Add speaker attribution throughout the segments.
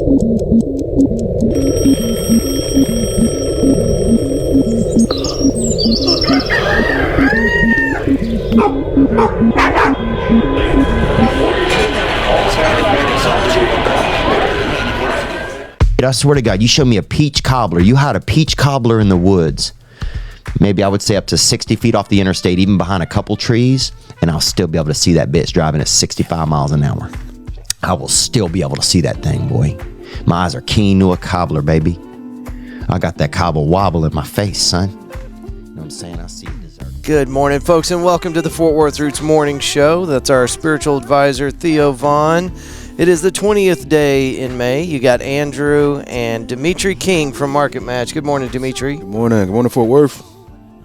Speaker 1: I swear to God, you show me a peach cobbler. You had a peach cobbler in the woods. Maybe I would say up to 60 feet off the interstate, even behind a couple trees, and I'll still be able to see that bitch driving at 65 miles an hour. I will still be able to see that thing, boy. My eyes are keen to a cobbler, baby. I got that cobble wobble in my face, son. You know what I'm saying? I see dessert.
Speaker 2: Good morning, folks, and welcome to the Fort Worth Roots Morning Show. That's our spiritual advisor, Theo Vaughn. It is the 20th day in May. You got Andrew and Demetrie King from Market Match. Good morning, Demetrie.
Speaker 3: Good morning. Good morning, Fort Worth.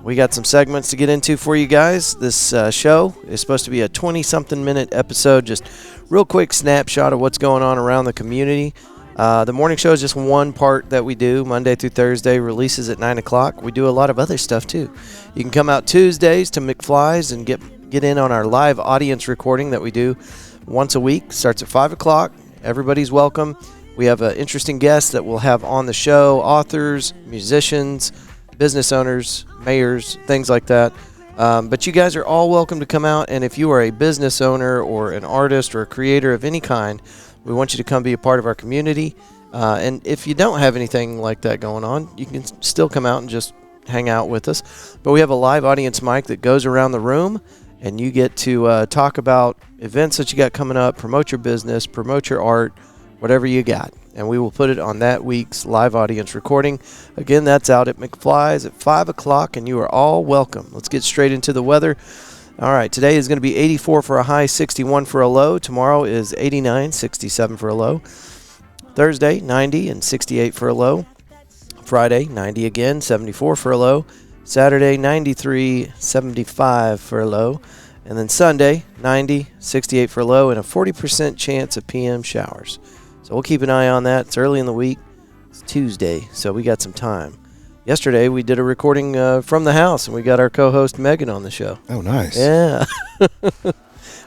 Speaker 2: We got some segments to get into for you guys. This show is supposed to be a 20-something minute episode, just real quick snapshot of what's going on around the community. The morning show is just one part that we do, Monday through Thursday, releases at 9 o'clock. We do a lot of other stuff, too. You can come out Tuesdays to McFly's and get in on our live audience recording that we do once a week. Starts at 5 o'clock. Everybody's welcome. We have interesting guests that we'll have on the show, authors, musicians, business owners, mayors, things like that. But you guys are all welcome to come out, and if you are a business owner or an artist or a creator of any kind, we want you to come be a part of our community. And if you don't have anything like that going on, you can still come out and just hang out with us. But we have a live audience mic that goes around the room, and you get to talk about events that you got coming up, promote your business, promote your art, whatever you got. And we will put it on that week's live audience recording. Again, that's out at McFly's at 5 o'clock, and you are all welcome. Let's get straight into the weather. All right, today is going to be 84 for a high, 61 for a low. Tomorrow is 89, 67 for a low. Thursday, 90 and 68 for a low. Friday, 90 again, 74 for a low. Saturday, 93, 75 for a low. And then Sunday, 90, 68 for a low, and a 40% chance of PM showers. So we'll keep an eye on that. It's early in the week. It's Tuesday, so we got some time. Yesterday, we did a recording from the house, and we got our co-host Megan on the show.
Speaker 3: Oh, nice.
Speaker 2: Yeah.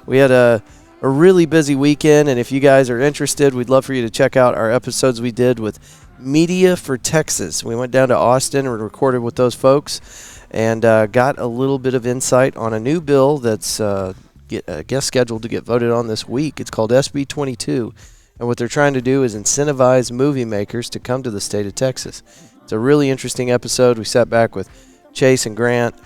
Speaker 2: We had a really busy weekend, and if you guys are interested, we'd love for you to check out our episodes we did with Media for Texas. We went down to Austin and recorded with those folks and got a little bit of insight on a new bill that's scheduled to get voted on this week. It's called SB 22, and what they're trying to do is incentivize movie makers to come to the state of Texas. It's a really interesting episode. We sat back with Chase and Grant,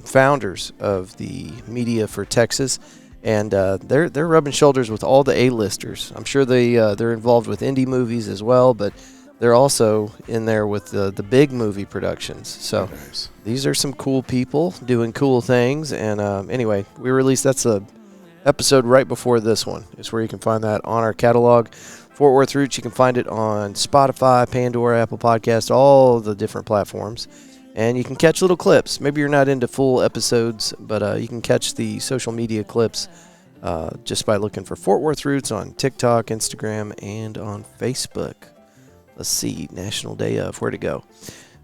Speaker 2: founders of the Media for Texas, and they're rubbing shoulders with all the A-listers. I'm sure they're involved with indie movies as well, but they're also in there with the big movie productions. So nice. These are some cool people doing cool things. And anyway, we released, that's a episode right before this one. It's where you can find that on our catalog. Fort Worth Roots, you can find it on Spotify, Pandora, Apple Podcasts, all the different platforms. And you can catch little clips. Maybe you're not into full episodes, but you can catch the social media clips just by looking for Fort Worth Roots on TikTok, Instagram, and on Facebook. Let's see, National Day of, where to go?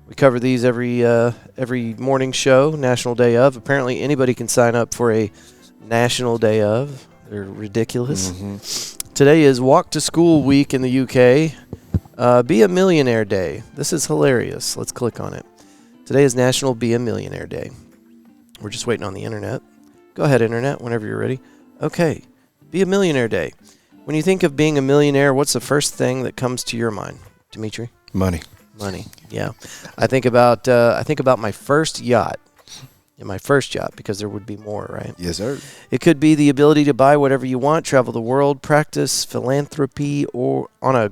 Speaker 2: We cover these every morning show, National Day of. Apparently anybody can sign up for a National Day of. They're ridiculous. Mm-hmm. Today is Walk to School Week in the UK. Be a Millionaire Day. This is hilarious. Let's click on it. Today is National Be a Millionaire Day. We're just waiting on the internet. Go ahead, internet, whenever you're ready. Okay, Be a Millionaire Day. When you think of being a millionaire, what's the first thing that comes to your mind, Demetrie?
Speaker 3: Money,
Speaker 2: yeah. I think about my first yacht. In my first yacht, because there would be more, right?
Speaker 3: Yes, sir.
Speaker 2: It could be the ability to buy whatever you want, travel the world, practice philanthropy or on a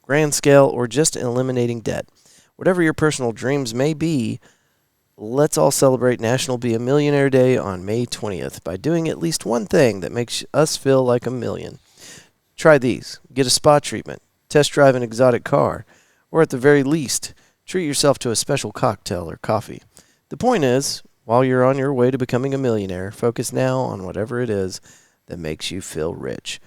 Speaker 2: grand scale, or just eliminating debt. Whatever your personal dreams may be, let's all celebrate National Be a Millionaire Day on May 20th by doing at least one thing that makes us feel like a million. Try these. Get a spa treatment, test drive an exotic car, or at the very least, treat yourself to a special cocktail or coffee. The point is, while you're on your way to becoming a millionaire, focus now on whatever it is that makes you feel rich.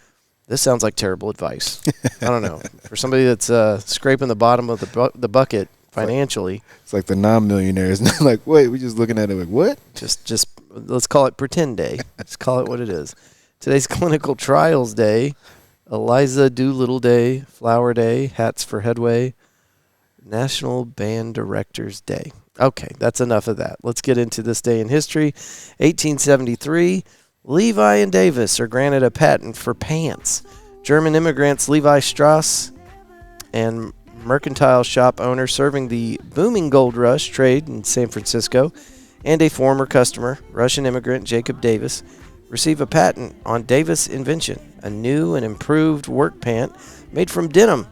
Speaker 2: This sounds like terrible advice. I don't know. For somebody that's scraping the bottom of the bucket financially.
Speaker 3: It's like the non-millionaires. Not like, wait, we're just looking at it like, what?
Speaker 2: Just let's call it Pretend Day. Let's call it what it is. Today's Clinical Trials Day. Eliza Doolittle Day, Flower Day, Hats for Headway, National Band Directors Day. Okay, that's enough of that. Let's get into this day in history. 1873, Levi and Davis are granted a patent for pants. German immigrants Levi Strauss and mercantile shop owner serving the booming gold rush trade in San Francisco, and a former customer, Russian immigrant Jacob Davis, receive a patent on Davis' invention, a new and improved work pant made from denim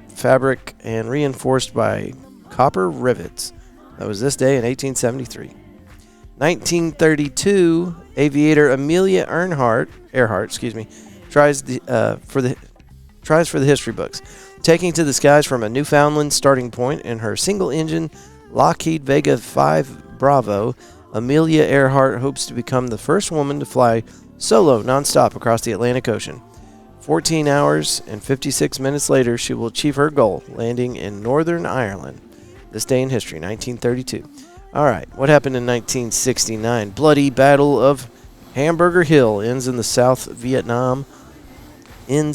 Speaker 2: fabric and reinforced by copper rivets. That was this day in 1873. 1932, aviator Amelia Earhart, tries for the history books, taking to the skies from a Newfoundland starting point in her single-engine Lockheed Vega 5 Bravo. Amelia Earhart hopes to become the first woman to fly solo nonstop across the Atlantic Ocean. 14 hours and 56 minutes later, she will achieve her goal, landing in Northern Ireland. This day in history, 1932. All right, what happened in 1969? Bloody Battle of Hamburger Hill ends in South Vietnam. 10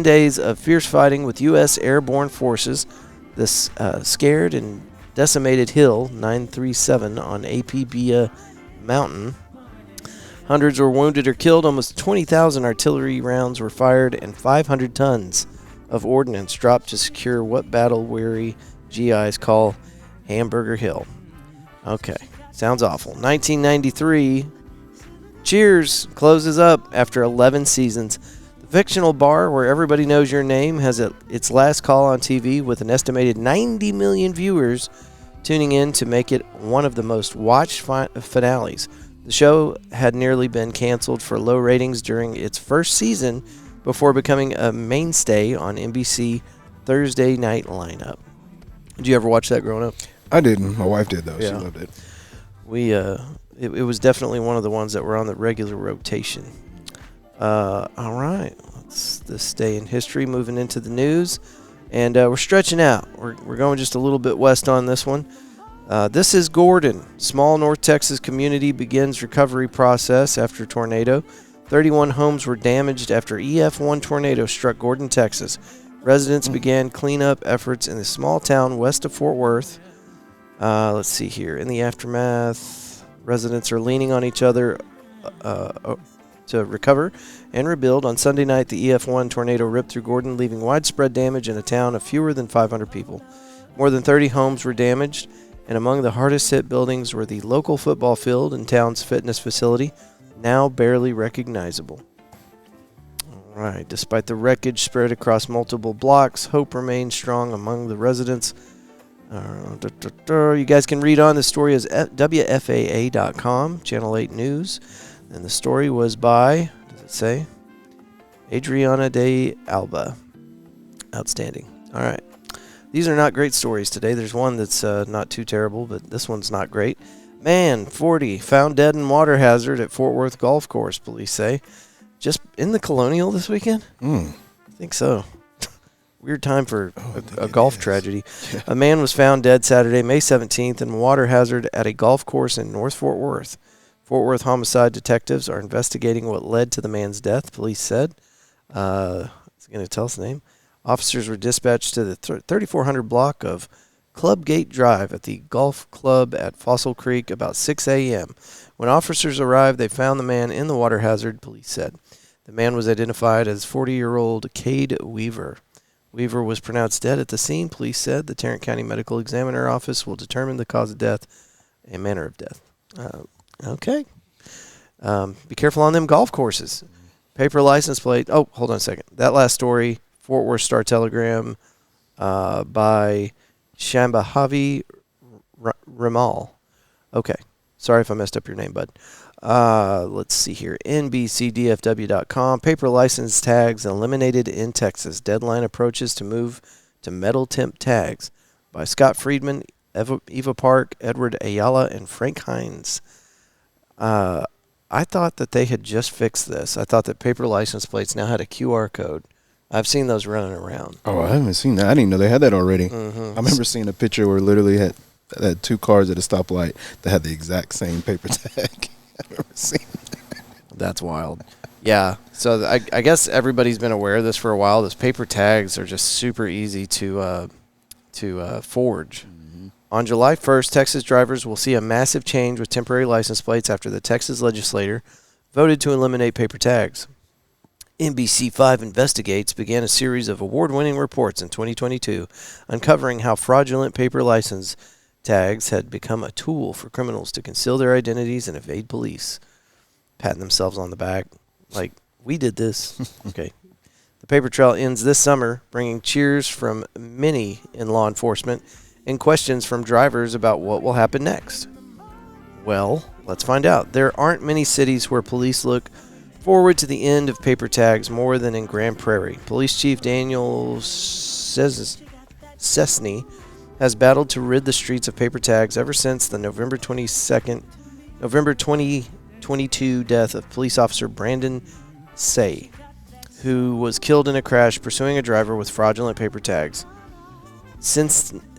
Speaker 2: days of fierce fighting with U.S. airborne forces. This scared and decimated Hill 937 on Apia Mountain. Hundreds were wounded or killed. Almost 20,000 artillery rounds were fired, and 500 tons of ordnance dropped to secure what battle-weary GIs call Hamburger Hill. Okay, sounds awful. 1993, Cheers closes up after 11 seasons. The fictional bar where everybody knows your name has its last call on TV with an estimated 90 million viewers tuning in to make it one of the most watched finales. The show had nearly been canceled for low ratings during its first season before becoming a mainstay on NBC Thursday night lineup. Did you ever watch that growing up?
Speaker 3: I didn't. My wife did, though.
Speaker 2: Yeah.
Speaker 3: She loved it.
Speaker 2: It was definitely one of the ones that were on the regular rotation. All right. This day in history, moving into the news. And we're stretching out. We're going just a little bit west on this one. This is Gordon. Small North Texas community begins recovery process after tornado. 31 homes were damaged after EF1 tornado struck Gordon, Texas. Residents began cleanup efforts in the small town west of Fort Worth. Let's see here. In the aftermath, residents are leaning on each other to recover and rebuild. On Sunday night, the EF1 tornado ripped through Gordon, leaving widespread damage in a town of fewer than 500 people. More than 30 homes were damaged, and among the hardest hit buildings were the local football field and town's fitness facility, now barely recognizable. All right. Despite the wreckage spread across multiple blocks, hope remains strong among the residents. You guys can read on. The story is at WFAA.com, Channel 8 News. And the story was by, does it say? Adriana de Alba. Outstanding. All right. These are not great stories today. There's one that's not too terrible, but this one's not great. Man, 40, found dead in water hazard at Fort Worth Golf Course, police say. Just in the Colonial this weekend? I think so. Weird time for a golf tragedy. Yeah. A man was found dead Saturday, May 17th, in water hazard at a golf course in North Fort Worth. Fort Worth homicide detectives are investigating what led to the man's death, police said. Is he going to tell us the name? Officers were dispatched to the 3400 block of Club Gate Drive at the golf club at Fossil Creek about 6 a.m. When officers arrived, they found the man in the water hazard, police said. The man was identified as 40-year-old Cade Weaver. Weaver was pronounced dead at the scene, police said. The Tarrant County Medical Examiner Office will determine the cause of death and manner of death. Okay. Be careful on them golf courses. Paper license plate. Oh, hold on a second. That last story, Fort Worth Star-Telegram by Shambhavi Ramal. Okay. Sorry if I messed up your name, bud. Let's see here. NBCDFW.com. Paper license tags eliminated in Texas. Deadline approaches to move to metal temp tags by Scott Friedman, Eva Park, Edward Ayala, and Frank Hines. I thought that they had just fixed this. I thought that paper license plates now had a QR code. I've seen those running around.
Speaker 3: Oh, I haven't seen that. I didn't know they had that already. I remember seeing a picture where literally had two cars at a stoplight that had the exact same paper tag. I've never seen that.
Speaker 2: That's wild. Yeah. So I guess everybody's been aware of this for a while. Those paper tags are just super easy to forge. On July 1st, Texas drivers will see a massive change with temporary license plates after the Texas legislature voted to eliminate paper tags. NBC5 Investigates began a series of award-winning reports in 2022 uncovering how fraudulent paper license tags had become a tool for criminals to conceal their identities and evade police. Patting themselves on the back like, we did this. Okay. The paper trail ends this summer, bringing cheers from many in law enforcement and questions from drivers about what will happen next. Well, let's find out. There aren't many cities where police look forward to the end of paper tags more than in Grand Prairie. Police Chief Daniel Cessny has battled to rid the streets of paper tags ever since the November 2022 death of police officer Brandon Say, who was killed in a crash pursuing a driver with fraudulent paper tags.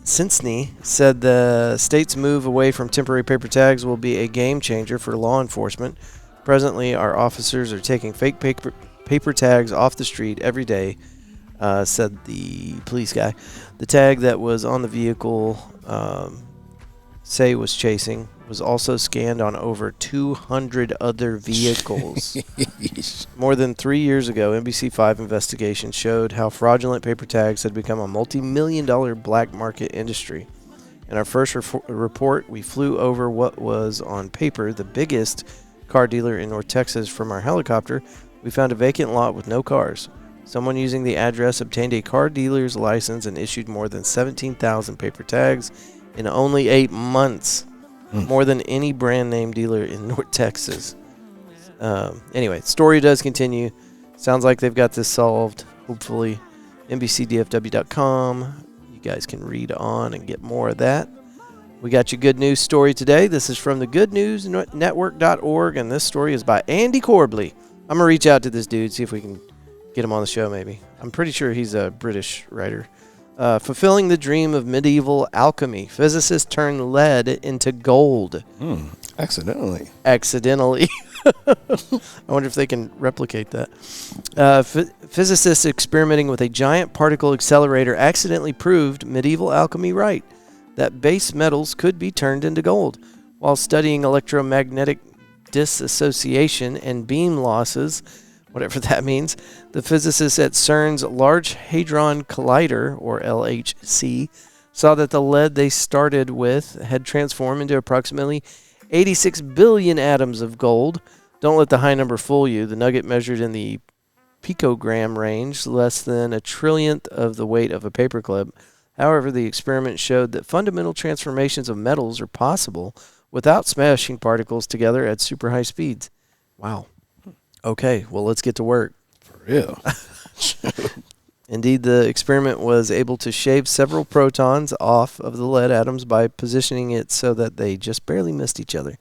Speaker 2: Cessny said the state's move away from temporary paper tags will be a game changer for law enforcement. Presently, our officers are taking fake paper tags off the street every day, said the police guy. The tag that was on the vehicle Say was chasing was also scanned on over 200 other vehicles. More than 3 years ago, NBC5 investigation showed how fraudulent paper tags had become a multi-million-dollar black market industry. In our first report, we flew over what was on paper the biggest car dealer in North Texas. From our helicopter, we found a vacant lot with no cars. Someone using the address obtained a car dealer's license and issued more than 17,000 paper tags in only 8 months. More than any brand name dealer in North Texas. Anyway, story does continue. Sounds like they've got this solved, hopefully. NBCDFW.com. You guys can read on and get more of that. We got your good news story today. This is from the goodnewsnetwork.org, and this story is by Andy Corbley. I'm going to reach out to this dude, see if we can get him on the show maybe. I'm pretty sure he's a British writer. Fulfilling the dream of medieval alchemy, physicists turn lead into gold.
Speaker 3: Accidentally.
Speaker 2: I wonder if they can replicate that. Physicists experimenting with a giant particle accelerator accidentally proved medieval alchemy right, that base metals could be turned into gold. While studying electromagnetic dissociation and beam losses, whatever that means, the physicists at CERN's Large Hadron Collider, or LHC, saw that the lead they started with had transformed into approximately 86 billion atoms of gold. Don't let the high number fool you. The nugget measured in the picogram range, less than a trillionth of the weight of a paperclip. However, the experiment showed that fundamental transformations of metals are possible without smashing particles together at super high speeds. Wow. Okay, well, let's get to work.
Speaker 3: For real.
Speaker 2: Indeed, the experiment was able to shave several protons off of the lead atoms by positioning it so that they just barely missed each other.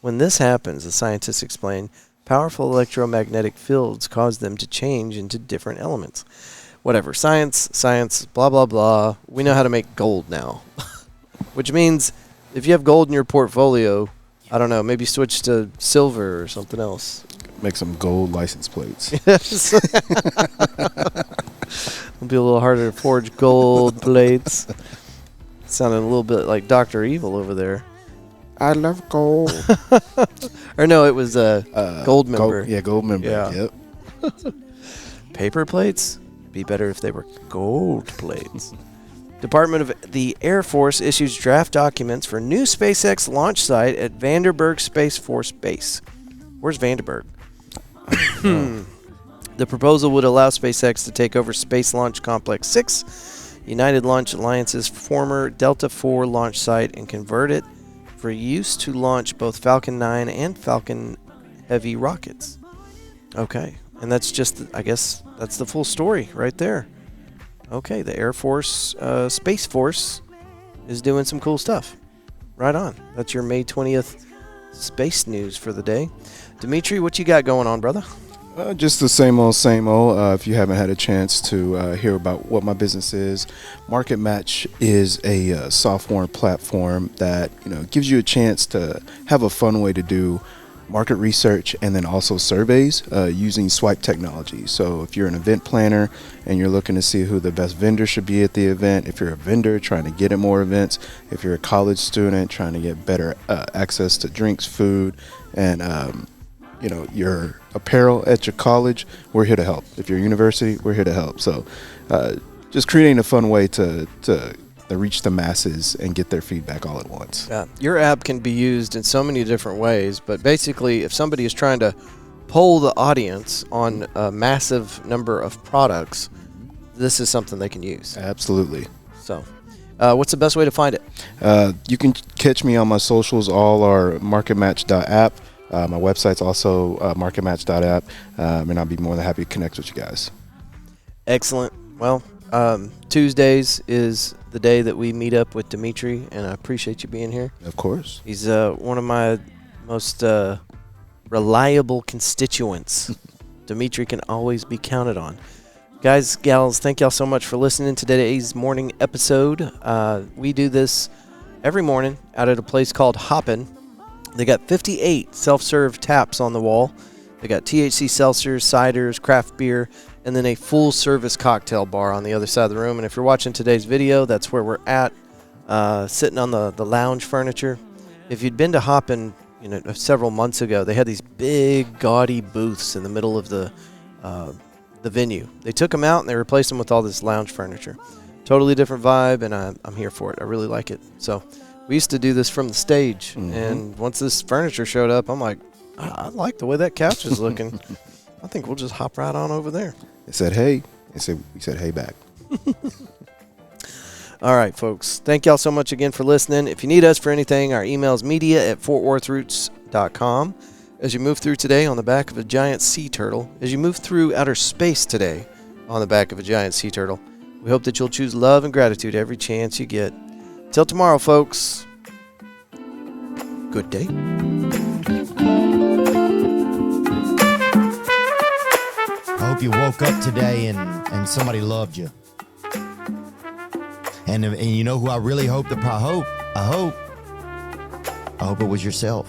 Speaker 2: When this happens, the scientists explain, powerful electromagnetic fields cause them to change into different elements. Whatever, science, blah, blah, blah. We know how to make gold now. Which means if you have gold in your portfolio, I don't know, maybe switch to silver or something else.
Speaker 3: Make some gold license plates.
Speaker 2: Yes. It'll be a little harder to forge gold plates. Sounded a little bit like Dr. Evil over there.
Speaker 3: I love gold.
Speaker 2: Or no, it was gold member.
Speaker 3: Gold member.
Speaker 2: Yeah.
Speaker 3: Yep.
Speaker 2: Paper plates? Be better if they were gold plates. Department of the Air Force issues draft documents for new SpaceX launch site at Vandenberg Space Force Base. Where's Vandenberg? The proposal would allow SpaceX to take over Space Launch Complex 6, United Launch Alliance's former Delta IV launch site, and convert it for use to launch both Falcon 9 and Falcon Heavy rockets. Okay, and that's just, I guess, that's the full story right there. Okay, the Air Force, Space Force is doing some cool stuff. Right on. That's your May 20th space news for the day. Demetrie, what you got going on, brother?
Speaker 3: Just the same old, same old. If you haven't had a chance to hear about what my business is, Market Match is a software platform that gives you a chance to have a fun way to do market research, and then also surveys using swipe technology. So if you're an event planner and you're looking to see who the best vendor should be at the event, if you're a vendor trying to get at more events, if you're a college student trying to get better access to drinks, food, and your apparel at your college, we're here to help. If you're a university, we're here to help. So just creating a fun way to reach the masses and get their feedback all at once.
Speaker 2: Yeah, your app can be used in so many different ways, but basically if somebody is trying to poll the audience on a massive number of products, this is something they can use.
Speaker 3: Absolutely.
Speaker 2: So what's the best way to find it?
Speaker 3: You can catch me on my socials. All are marketmatch.app. My website's also marketmatch.app, and I'll be more than happy to connect with you guys.
Speaker 2: Excellent. Well, Tuesdays is the day that we meet up with Demetrie, and I appreciate you being here.
Speaker 3: Of course.
Speaker 2: He's one of my most reliable constituents. Demetrie can always be counted on. Guys, gals, thank y'all so much for listening to today's morning episode. We do this every morning out at a place called Hoppin'. They got 58 self-serve taps on the wall. They got THC seltzers, ciders, craft beer, and then a full-service cocktail bar on the other side of the room. And if you're watching today's video, that's where we're at, sitting on the lounge furniture. If you'd been to Hoppin', several months ago, they had these big, gaudy booths in the middle of the venue. They took them out and they replaced them with all this lounge furniture. Totally different vibe, and I'm here for it. I really like it. So we used to do this from the stage, and once this furniture showed up, I'm like, I like the way that couch is looking. I think we'll just hop right on over there.
Speaker 3: It said, hey. We said, hey back.
Speaker 2: All right, folks. Thank y'all so much again for listening. If you need us for anything, our email is media@fortworthroots.com. As you move through today on the back of a giant sea turtle, as you move through outer space today on the back of a giant sea turtle, we hope that you'll choose love and gratitude every chance you get. Till tomorrow, folks. Good day.
Speaker 1: I hope you woke up today and somebody loved you. And you know who I really hope I hope it was yourself.